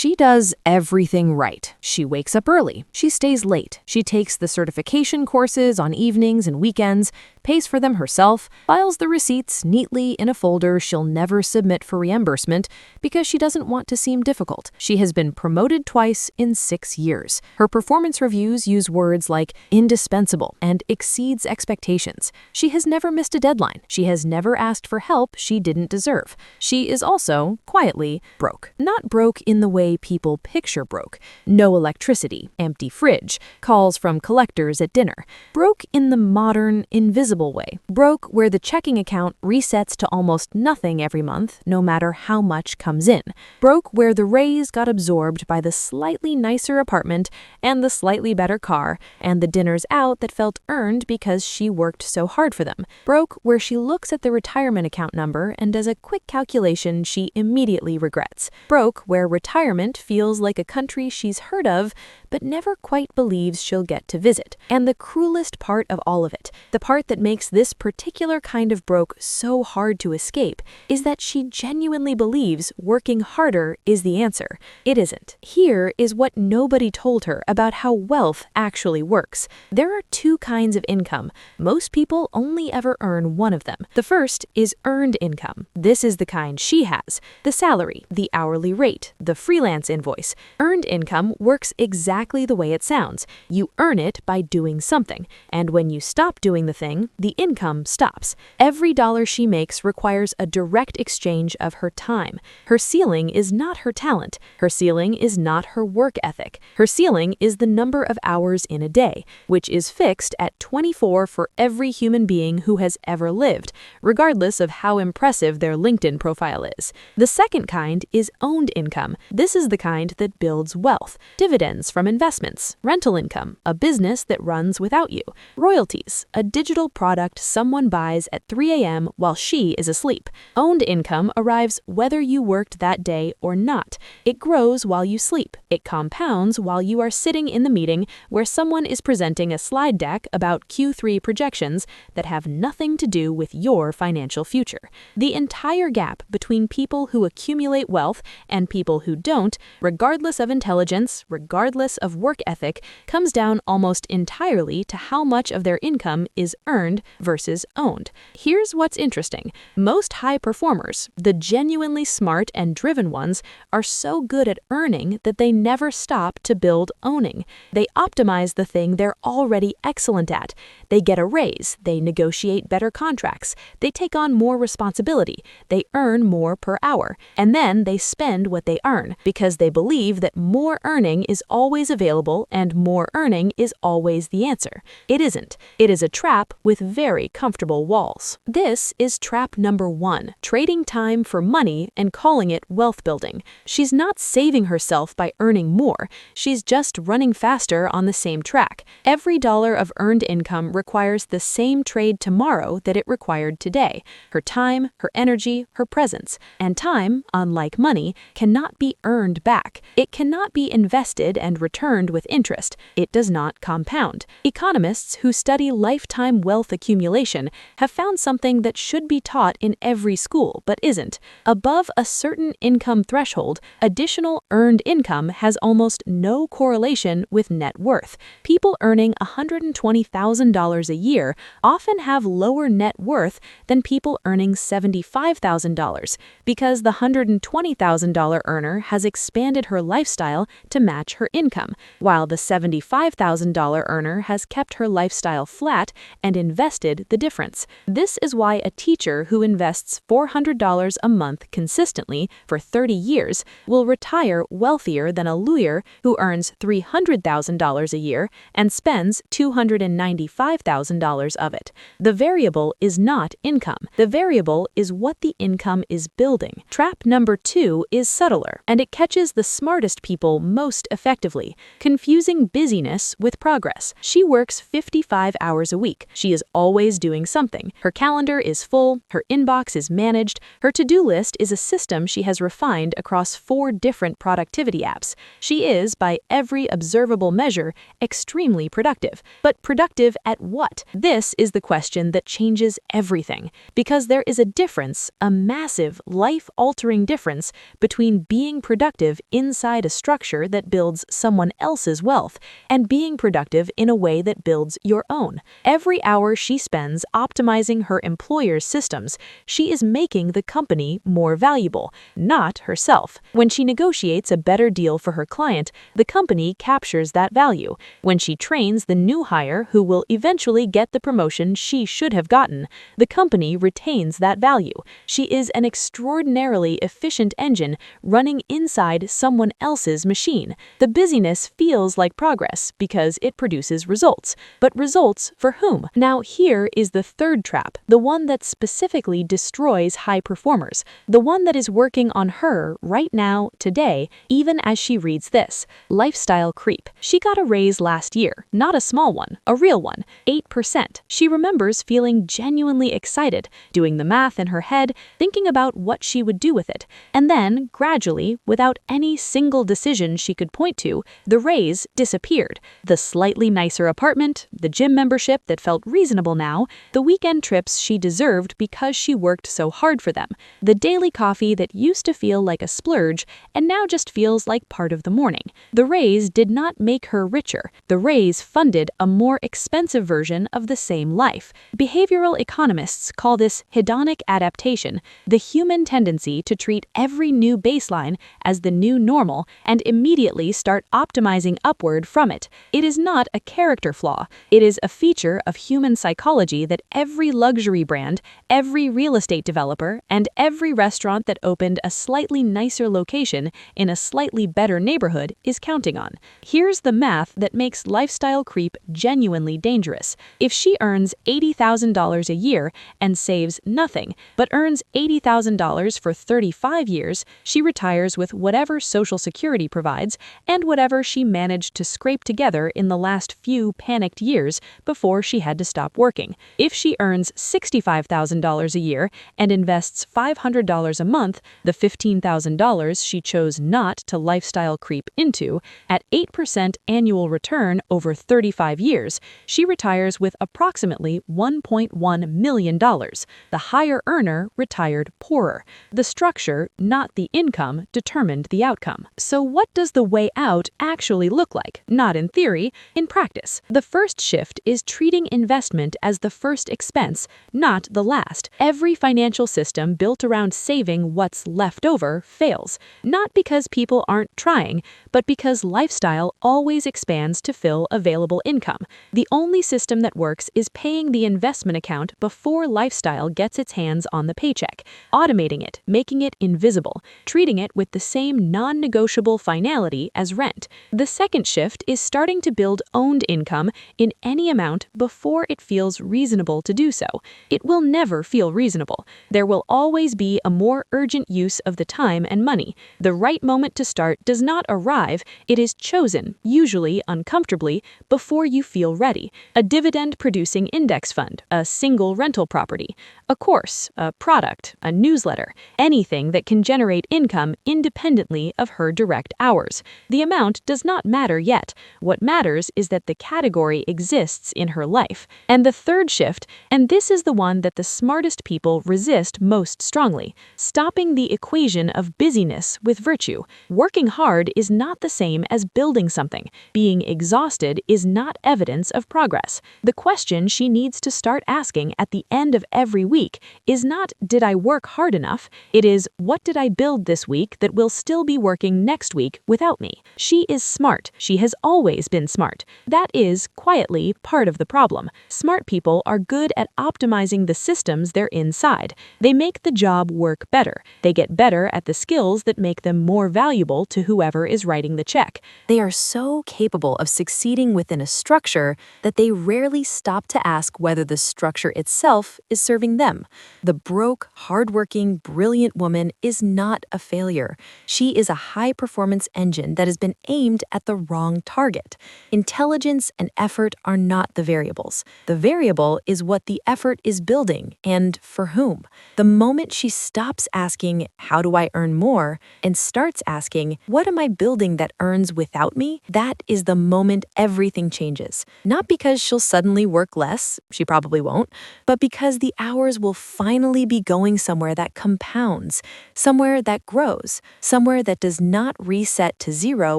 She does everything right. She wakes up early. She stays late. She takes the certification courses on evenings and weekends, pays for them herself, files the receipts neatly in a folder she'll never submit for reimbursement because she doesn't want to seem difficult. She has been promoted twice in 6 years. Her performance reviews use words like indispensable and exceeds expectations. She has never missed a deadline. She has never asked for help she didn't deserve. She is also, quietly, broke. Not broke in the way people picture broke. No electricity, empty fridge, calls from collectors at dinner. Broke in the modern, invisible way. Broke where the checking account resets to almost nothing every month, no matter how much comes in. Broke where the raise got absorbed by the slightly nicer apartment and the slightly better car and the dinners out that felt earned because she worked so hard for them. Broke where she looks at the retirement account number and does a quick calculation she immediately regrets. Broke where retirement feels like a country she's heard of but never quite believes she'll get to visit. And the cruelest part of all of it, the part that makes this particular kind of broke so hard to escape, is that she genuinely believes working harder is the answer. It isn't. Here is what nobody told her about how wealth actually works. There are two kinds of income. Most people only ever earn one of them. The first is earned income. This is the kind she has. The salary, the hourly rate, the freelance invoice. Earned income works exactly the way it sounds. You earn it by doing something, and when you stop doing the thing, the income stops. Every dollar she makes requires a direct exchange of her time. Her ceiling is not her talent. Her ceiling is not her work ethic. Her ceiling is the number of hours in a day, which is fixed at 24 for every human being who has ever lived, regardless of how impressive their LinkedIn profile is. The second kind is owned income. This is the kind that builds wealth. Dividends from investments, rental income, a business that runs without you, royalties, a digital product someone buys at 3 a.m. while she is asleep. Owned income arrives whether you worked that day or not. It grows while you sleep. It compounds while you are sitting in the meeting where someone is presenting a slide deck about Q3 projections that have nothing to do with your financial future. The entire gap between people who accumulate wealth and people who don't, regardless of intelligence, regardless of work ethic, comes down almost entirely to how much of their income is earned versus owned. Here's what's interesting. Most high performers, the genuinely smart and driven ones, are so good at earning that they never stop to build owning. They optimize the thing they're already excellent at. They get a raise, they negotiate better contracts, they take on more responsibility, they earn more per hour, and then they spend what they earn because they believe that more earning is always available and more earning is always the answer. It isn't. It is a trap with very comfortable walls. This is trap number 1, trading time for money and calling it wealth building. She's not saving herself by earning more. She's just running faster on the same track. Every dollar of earned income requires the same trade tomorrow that it required today. Her time, her energy, her presence. And time, unlike money, cannot be earned back. It cannot be invested and returned with interest. It does not compound. Economists who study lifetime wealth accumulation have found something that should be taught in every school but isn't. Above a certain income threshold, additional earned income has almost no correlation with net worth. People earning $120,000 a year often have lower net worth than people earning $75,000 because the $120,000 earner has expanded her lifestyle to match her income, while the $75,000 earner has kept her lifestyle flat and invested the difference. This is why a teacher who invests $400 a month consistently for 30 years will retire wealthier than a lawyer who earns $300,000 a year and spends $295,000 of it. The variable is not income. The variable is what the income is building. Trap number 2 is subtler, and it catches the smartest people most effectively. confusing busyness with progress. She works 55 hours a week. She is always doing something. Her calendar is full, her inbox is managed, her to-do list is a system she has refined across 4 different productivity apps. She is, by every observable measure, extremely productive. But productive at what? This is the question that changes everything. Because there is a difference, a massive, life-altering difference, between being productive inside a structure that builds someone else's wealth and being productive in a way that builds your own. Every hour she spends optimizing her employer's systems, she is making the company more valuable, not herself. When she negotiates a better deal for her client, the company captures that value. When she trains the new hire who will eventually get the promotion she should have gotten, the company retains that value. She is an extraordinarily efficient engine running inside someone else's machine. The busyness feels like progress because it produces results. But results for whom? Now here is the third trap, the one that specifically destroys high performers, the one that is working on her right now, today, even as she reads this. Lifestyle creep. She got a raise last year, not a small one, a real one, 8%. She remembers feeling genuinely excited, doing the math in her head, thinking about what she would do with it. And then, gradually, without any single decision she could point to, the raise disappeared. The slightly nicer apartment, the gym membership that felt reasonable now, the weekend trips she deserved because she worked so hard for them, the daily coffee that used to feel like a splurge and now just feels like part of the morning. The raise did not make her richer. The raise funded a more expensive version of the same life. Behavioral economists call this hedonic adaptation, the human tendency to treat every new baseline as the new normal and immediately start optimizing upward from it. It is not a character flaw. It is a feature of human psychology that every luxury brand, every real estate developer, and every restaurant that opened a slightly nicer location in a slightly better neighborhood is counting on. Here's the math that makes lifestyle creep genuinely dangerous. If she earns $80,000 a year and saves nothing, but earns $80,000 for 35 years, she retires with whatever Social Security provides and whatever she managed to scrape together in the last few panicked years before she had to stop working. If she earns $65,000 a year and invests $500 a month, the $15,000 she chose not to lifestyle creep into, at 8% annual return over 35 years, she retires with approximately $1.1 million. The higher earner retired poorer. The structure, not the income, determined the outcome. So what does the way out actually look like? Not in theory, in practice. The first shift is treating investment as the first expense, not the last. Every financial system built around saving what's left over fails. Not because people aren't trying, but because lifestyle always expands to fill available income. The only system that works is paying the investment account before lifestyle gets its hands on the paycheck, automating it, making it invisible, treating it with the same non-negotiable finality as rent. The second shift is starting to build owned income in any amount before it feels reasonable to do so. It will never feel reasonable. There will always be a more urgent use of the time and money. The right moment to start does not arrive, it is chosen, usually uncomfortably, before you feel ready. A dividend-producing index fund, a single rental property, a course, a product, a newsletter, anything that can generate income independently of her direct hours. The amount does not matter yet. What matters is that the category exists in her life. And the third shift, and this is the one that the smartest people resist most strongly, stopping the equation of busyness with virtue. Working hard is not the same as building something. Being exhausted is not evidence of progress. The question she needs to start asking at the end of every week is not, did I work hard enough? It is, what did I build this week that will still be working next week without me? She is smart. She has always been smart. That is, quietly, part of the problem. Smart people are good at optimizing the systems they're inside. They make the job work better. They get better at the skills that make them more valuable to whoever is writing the check. They are so capable of succeeding within a structure that they rarely stop to ask whether the structure itself is serving them. The broke, hardworking, brilliant woman is not a failure. She is a high-performance engine that has been aimed aimed at the wrong target. Intelligence and effort are not the variables. The variable is what the effort is building and for whom. The moment she stops asking, "How do I earn more?" and starts asking, "What am I building that earns without me?" that is the moment everything changes. Not because she'll suddenly work less, she probably won't, but because the hours will finally be going somewhere that compounds, somewhere that grows, somewhere that does not reset to zero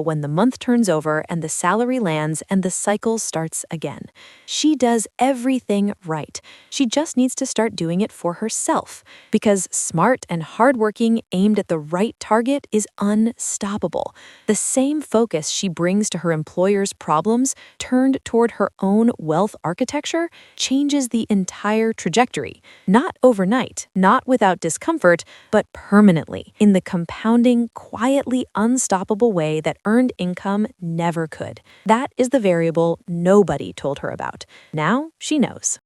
when the month turns over and the salary lands and the cycle starts again. She does everything right. She just needs to start doing it for herself, because smart and hardworking aimed at the right target is unstoppable. The same focus she brings to her employer's problems turned toward her own wealth architecture changes the entire trajectory. Not overnight, not without discomfort, but permanently, in the compounding, quietly unstoppable way that earned income never could. That is the variable nobody told her about. Now she knows.